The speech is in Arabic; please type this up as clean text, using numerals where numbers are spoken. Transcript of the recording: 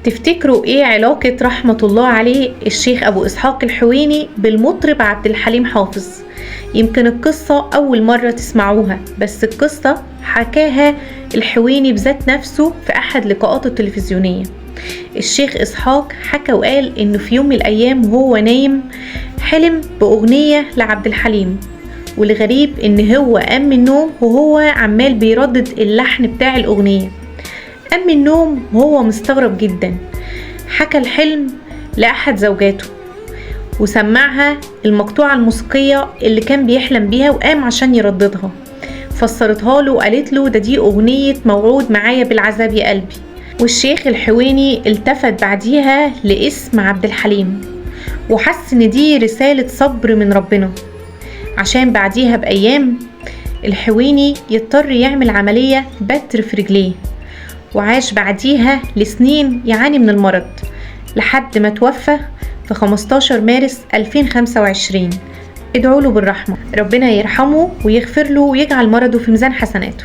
تفتكروا ايه علاقة رحمة الله عليه الشيخ ابو اسحاق الحويني بالمطرب عبد الحليم حافظ؟ يمكن القصة اول مرة تسمعوها، بس القصة حكاها الحويني بذات نفسه في احد لقاءاته التلفزيونية. الشيخ اسحاق حكى وقال انه في يوم من الايام وهو نايم حلم باغنية لعبد الحليم، والغريب ان هو قام من النوم وهو عمال بيردد اللحن بتاع الاغنية. قام من النوم وهو مستغرب جدا، حكى الحلم لأحد زوجاته وسمعها المقطوعة الموسيقية اللي كان بيحلم بيها، وقام عشان يرددها. فسرتها له وقالت له دي أغنية موعود معايا بالعذاب يا قلبي. والشيخ الحويني التفت بعديها لاسم عبد الحليم وحس ان دي رسالة صبر من ربنا، عشان بعديها بأيام الحويني يضطر يعمل عملية بتر في رجليه، وعاش بعديها لسنين يعاني من المرض لحد ما توفى في 15 مارس 2025. ادعوا له بالرحمة، ربنا يرحمه ويغفر له ويجعل مرضه في ميزان حسناته.